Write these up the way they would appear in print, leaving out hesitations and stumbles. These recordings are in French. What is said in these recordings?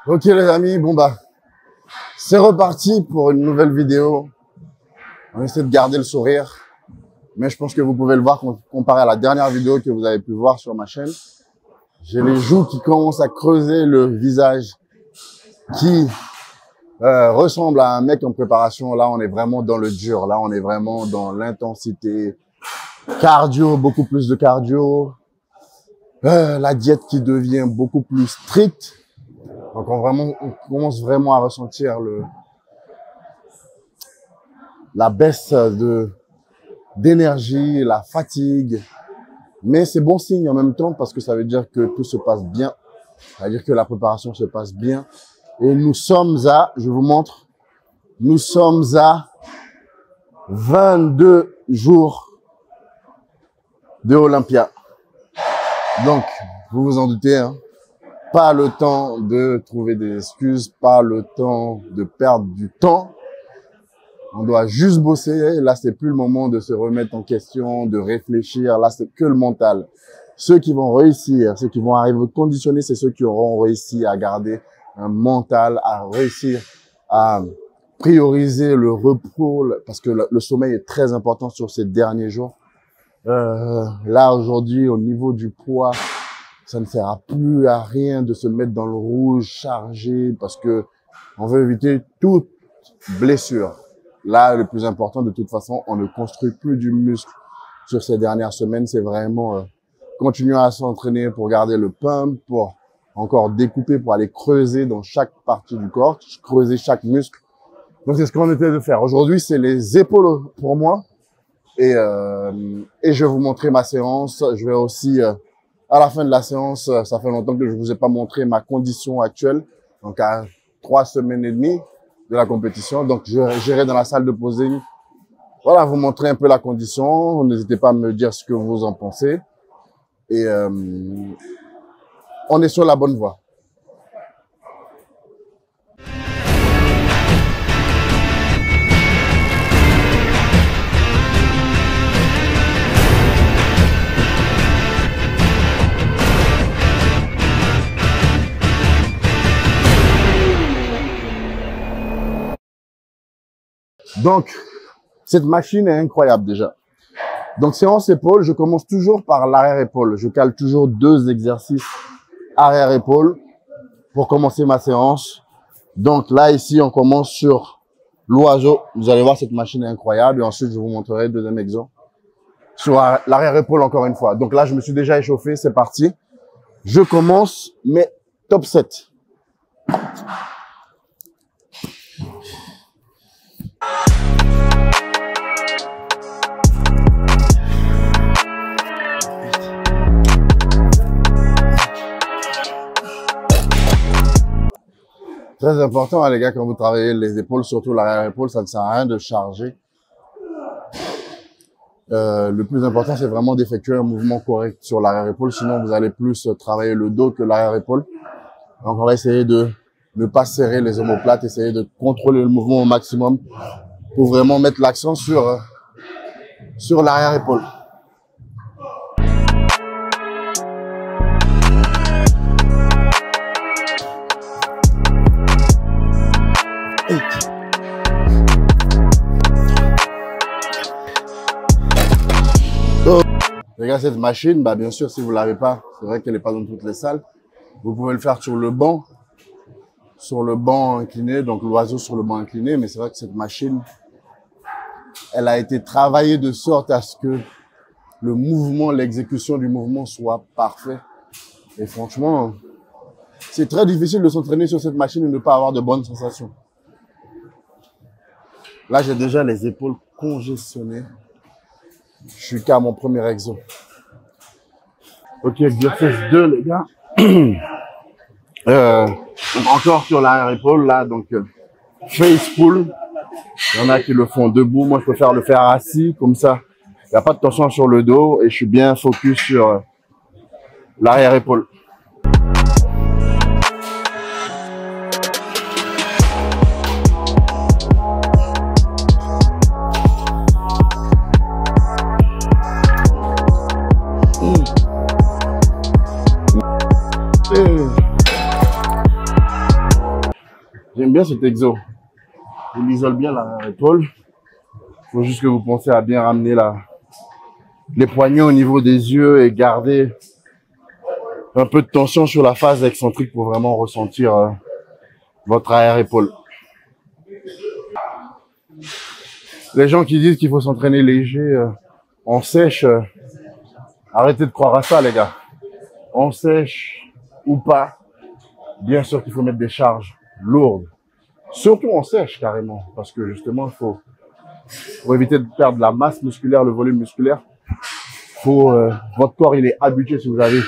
Ok les amis, bon bah, c'est reparti pour une nouvelle vidéo. On essaie de garder le sourire, mais je pense que vous pouvez le voir comparé à la dernière vidéo que vous avez pu voir sur ma chaîne. J'ai les joues qui commencent à creuser, le visage qui ressemble à un mec en préparation. Là, on est vraiment dans le dur. Là, on est vraiment dans l'intensité. Cardio, beaucoup plus de cardio. La diète qui devient beaucoup plus stricte. Donc, on commence vraiment à ressentir la baisse d'énergie, la fatigue. Mais c'est bon signe en même temps parce que ça veut dire que tout se passe bien. Ça veut dire que la préparation se passe bien. Et nous sommes à, je vous montre, nous sommes à 22 jours de Olympia. Donc, vous vous en doutez, hein, pas le temps de trouver des excuses, pas le temps de perdre du temps. On doit juste bosser. Là, c'est plus le moment de se remettre en question, de réfléchir. Là, c'est que le mental. Ceux qui vont réussir, ceux qui vont arriver conditionnés, c'est ceux qui auront réussi à garder un mental, à réussir à prioriser le repos, parce que le sommeil est très important sur ces derniers jours. Là, aujourd'hui, au niveau du poids, ça ne sert plus à rien de se mettre dans le rouge, chargé, parce que on veut éviter toute blessure. Là, le plus important, de toute façon, on ne construit plus du muscle sur ces dernières semaines. C'est vraiment continuer à s'entraîner pour garder le pump, pour encore découper, pour aller creuser dans chaque partie du corps, creuser chaque muscle. Donc, c'est ce qu'on essaie de faire. Aujourd'hui, c'est les épaules pour moi. Et je vais vous montrer ma séance. Je vais aussi, à la fin de la séance, ça fait longtemps que je vous ai pas montré ma condition actuelle. Donc, à 3 semaines et demie de la compétition. Donc, j'irai dans la salle de posing. Voilà, vous montrer un peu la condition. N'hésitez pas à me dire ce que vous en pensez. Et on est sur la bonne voie. Donc, cette machine est incroyable déjà. Donc, séance épaule, je commence toujours par l'arrière-épaule. Je cale toujours 2 exercices arrière-épaule pour commencer ma séance. Donc là, ici, on commence sur l'oiseau. Vous allez voir, cette machine est incroyable. Et ensuite, je vous montrerai le deuxième exemple sur l'arrière-épaule encore une fois. Donc là, je me suis déjà échauffé. C'est parti. Je commence mes top 7. Très important, hein, les gars, quand vous travaillez les épaules, surtout l'arrière-épaule, ça ne sert à rien de charger. Le plus important, c'est vraiment d'effectuer un mouvement correct sur l'arrière-épaule. Sinon, vous allez plus travailler le dos que l'arrière-épaule. Donc, on va essayer de ne pas serrer les omoplates, essayer de contrôler le mouvement au maximum pour vraiment mettre l'accent sur l'arrière-épaule. Regardez cette machine, bah bien sûr, si vous l'avez pas, c'est vrai qu'elle n'est pas dans toutes les salles. Vous pouvez le faire sur le banc incliné, donc l'oiseau sur le banc incliné. Mais c'est vrai que cette machine, elle a été travaillée de sorte à ce que le mouvement, l'exécution du mouvement soit parfait. Et franchement, c'est très difficile de s'entraîner sur cette machine et ne pas avoir de bonnes sensations. Là, j'ai déjà les épaules congestionnées. Je suis qu'à mon premier exo. Ok, exercice 2, les gars. Encore sur l'arrière-épaule, là, donc face pull. Il y en a qui le font debout. Moi, je préfère le faire assis, comme ça. Il n'y a pas de tension sur le dos et je suis bien focus sur l'arrière-épaule. J'aime bien cet exo. Il isole bien l'épaule. Il faut juste que vous pensez à bien ramener les poignets au niveau des yeux et garder un peu de tension sur la phase excentrique pour vraiment ressentir votre arrière-épaule. Les gens qui disent qu'il faut s'entraîner léger en sèche, arrêtez de croire à ça, les gars. En sèche ou pas, bien sûr qu'il faut mettre des charges lourdes. Surtout en sèche, carrément. Parce que justement, pour éviter de perdre la masse musculaire, le volume musculaire, votre corps, il est habitué, si vous avez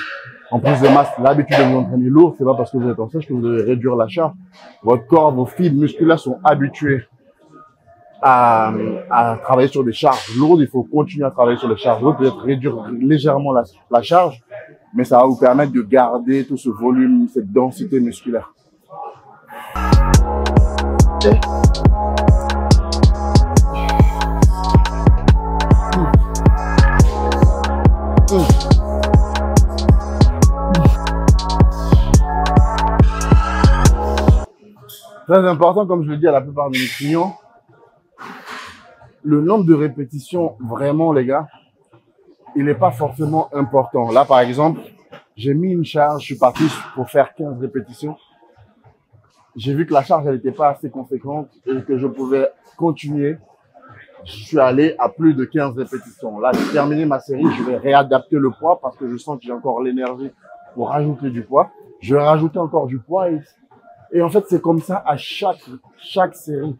en plus de masse, l'habitude de vous entraîner lourd, c'est pas parce que vous êtes en sèche que vous devez réduire la charge. Votre corps, vos fibres musculaires sont habitués à travailler sur des charges lourdes. Il faut continuer à travailler sur les charges lourdes, peut-être réduire légèrement la charge, mais ça va vous permettre de garder tout ce volume, cette densité musculaire. Okay. Très important, comme je le dis à la plupart de mes clients, le nombre de répétitions, vraiment les gars, il n'est pas forcément important. Là par exemple, j'ai mis une charge, je suis parti pour faire 15 répétitions. J'ai vu que la charge elle n'était pas assez conséquente et que je pouvais continuer. Je suis allé à plus de 15 répétitions. Là, j'ai terminé ma série, je vais réadapter le poids parce que je sens que j'ai encore l'énergie pour rajouter du poids. Je vais rajouter encore du poids et en fait, c'est comme ça à chaque série.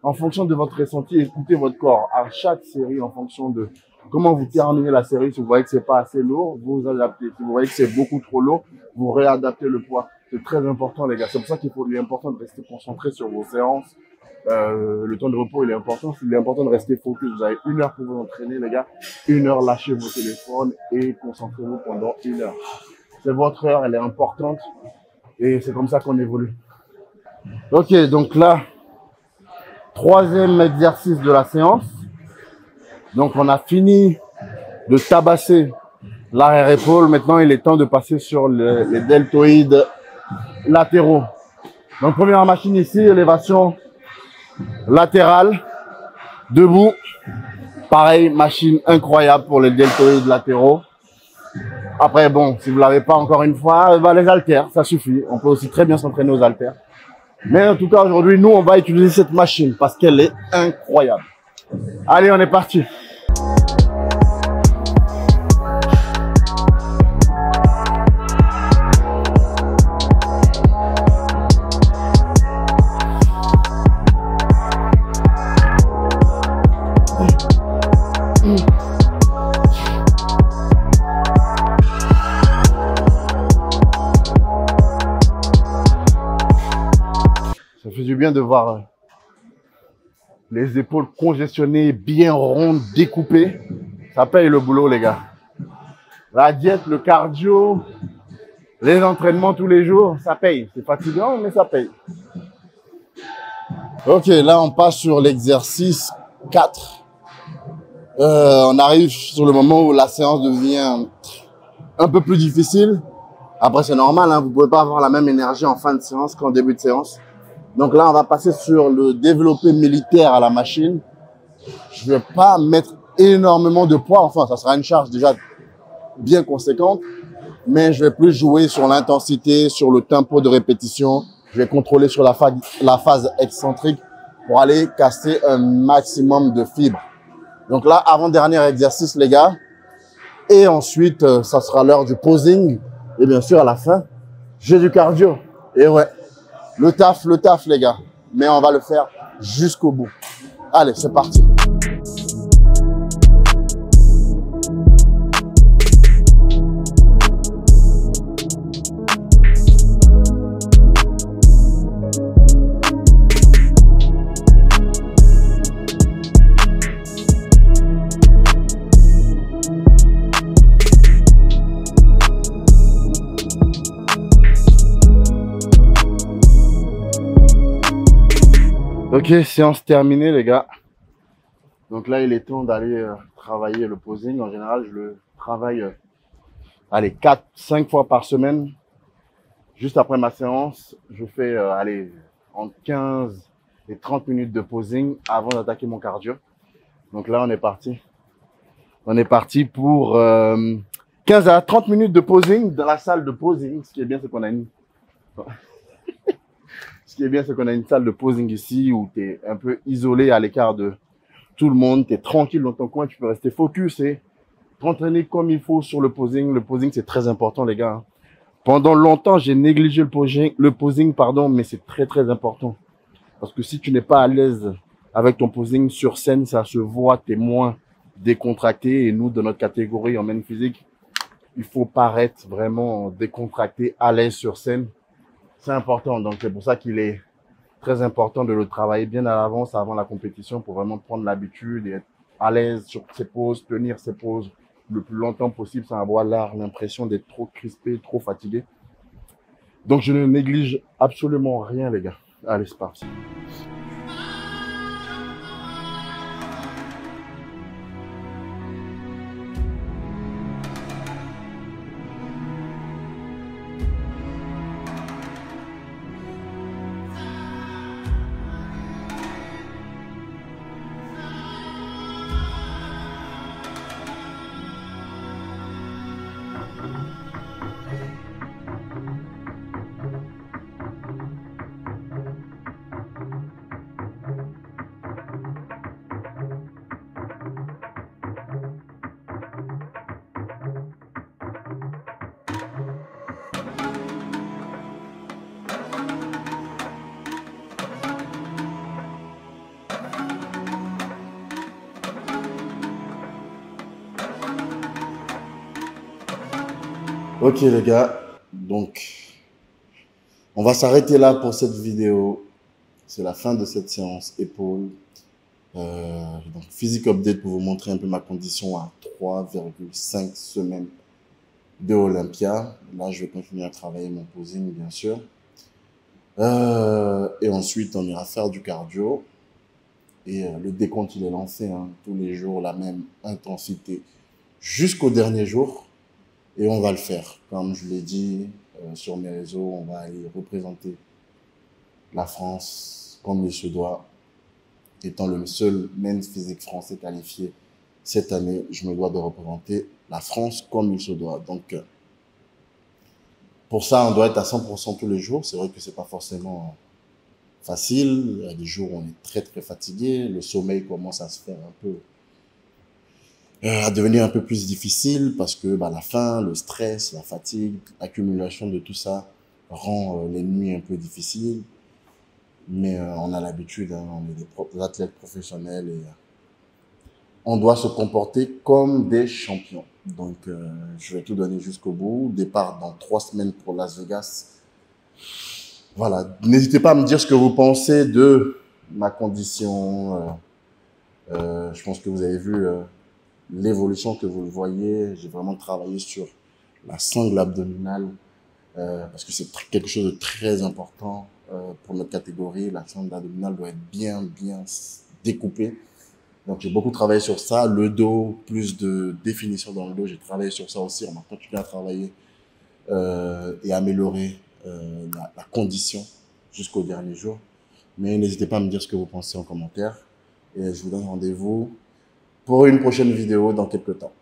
En fonction de votre ressenti, écoutez votre corps. À chaque série, en fonction de comment vous terminez la série, si vous voyez que c'est pas assez lourd, vous adaptez. Si vous voyez que c'est beaucoup trop lourd, vous réadaptez le poids. C'est très important, les gars. C'est pour ça qu'il est important de rester concentré sur vos séances. Le temps de repos, il est important. Il est important de rester focus. Vous avez 1 heure pour vous entraîner, les gars. 1 heure, lâchez vos téléphones et concentrez-vous pendant 1 heure. C'est votre heure, elle est importante. Et c'est comme ça qu'on évolue. Ok, donc là, 3e exercice de la séance. Donc, on a fini de tabasser l'arrière-épaule. Maintenant, il est temps de passer sur les deltoïdes latéraux. Donc, première machine ici, élévation latérale, debout. Pareil, machine incroyable pour les deltoïdes latéraux. Après, bon, si vous l'avez pas encore une fois, les haltères, ça suffit. On peut aussi très bien s'entraîner aux haltères. Mais en tout cas, aujourd'hui, nous, on va utiliser cette machine parce qu'elle est incroyable. Allez, on est parti. Ça fait du bien de voir les épaules congestionnées, bien rondes, découpées. Ça paye le boulot, les gars. La diète, le cardio, les entraînements tous les jours, ça paye. C'est fatigant, mais ça paye. Ok, là, on passe sur l'exercice 4. On arrive sur le moment où la séance devient un peu plus difficile. Après, c'est normal, hein, vous ne pouvez pas avoir la même énergie en fin de séance qu'en début de séance. Donc là, on va passer sur le développé militaire à la machine. Je ne vais pas mettre énormément de poids. Enfin, ça sera une charge déjà bien conséquente. Mais je vais plus jouer sur l'intensité, sur le tempo de répétition. Je vais contrôler sur la phase excentrique pour aller casser un maximum de fibres. Donc là, avant-dernier exercice, les gars. Et ensuite, ça sera l'heure du posing. Et bien sûr, à la fin, j'ai du cardio. Et ouais. Le taf, les gars. Mais on va le faire jusqu'au bout. Allez, c'est parti. Ok, séance terminée, les gars. Donc là, il est temps d'aller travailler le posing. En général, je le travaille allez, 4-5 fois par semaine. Juste après ma séance, je fais en 15 et 30 minutes de posing avant d'attaquer mon cardio. Donc là, on est parti. On est parti pour 15 à 30 minutes de posing dans la salle de posing. Ce qui est bien, c'est qu'on a une... Ce qui est bien, c'est qu'on a une salle de posing ici où tu es un peu isolé à l'écart de tout le monde. Tu es tranquille dans ton coin, tu peux rester focus et t'entraîner comme il faut sur le posing. Le posing, c'est très important, les gars. Pendant longtemps, j'ai négligé le posing, mais c'est très, très important. Parce que si tu n'es pas à l'aise avec ton posing sur scène, ça se voit, tu es moins décontracté. Et nous, de notre catégorie en main physique, il faut paraître vraiment décontracté, à l'aise sur scène. C'est important. Donc, c'est pour ça qu'il est très important de le travailler bien à l'avance, avant la compétition, pour vraiment prendre l'habitude et être à l'aise sur ses poses, tenir ses poses le plus longtemps possible sans avoir l'impression d'être trop crispé, trop fatigué. Donc, je ne néglige absolument rien, les gars. Allez, c'est parti. Ok les gars, donc on va s'arrêter là pour cette vidéo. C'est la fin de cette séance épaules. Donc physique update pour vous montrer un peu ma condition à 3,5 semaines de Olympia. Là, je vais continuer à travailler mon posing, bien sûr. Et ensuite, on ira faire du cardio. Et le décompte, il est lancé, hein, tous les jours, la même intensité jusqu'au dernier jour. Et on va le faire. Comme je l'ai dit sur mes réseaux, on va aller représenter la France comme il se doit. Étant le seul men's physique français qualifié cette année, je me dois de représenter la France comme il se doit. Donc, pour ça, on doit être à 100% tous les jours. C'est vrai que c'est pas forcément facile. Il y a des jours où on est très, très fatigué. Le sommeil commence à se faire un peu, à devenir un peu plus difficile parce que la faim, le stress, la fatigue, l'accumulation de tout ça rend les nuits un peu difficiles. Mais on a l'habitude, hein, on est des athlètes professionnels et on doit se comporter comme des champions. Donc, je vais tout donner jusqu'au bout. Départ dans 3 semaines pour Las Vegas. Voilà, n'hésitez pas à me dire ce que vous pensez de ma condition. Je pense que vous avez vu l'évolution, que vous le voyez. J'ai vraiment travaillé sur la sangle abdominale parce que c'est quelque chose de très important pour notre catégorie. La sangle abdominale doit être bien découpée. Donc, j'ai beaucoup travaillé sur ça. Le dos, plus de définition dans le dos, j'ai travaillé sur ça aussi. On va continuer à travailler et améliorer la condition jusqu'au dernier jour. Mais n'hésitez pas à me dire ce que vous pensez en commentaire. Et je vous donne rendez-vous pour une prochaine vidéo dans quelques temps.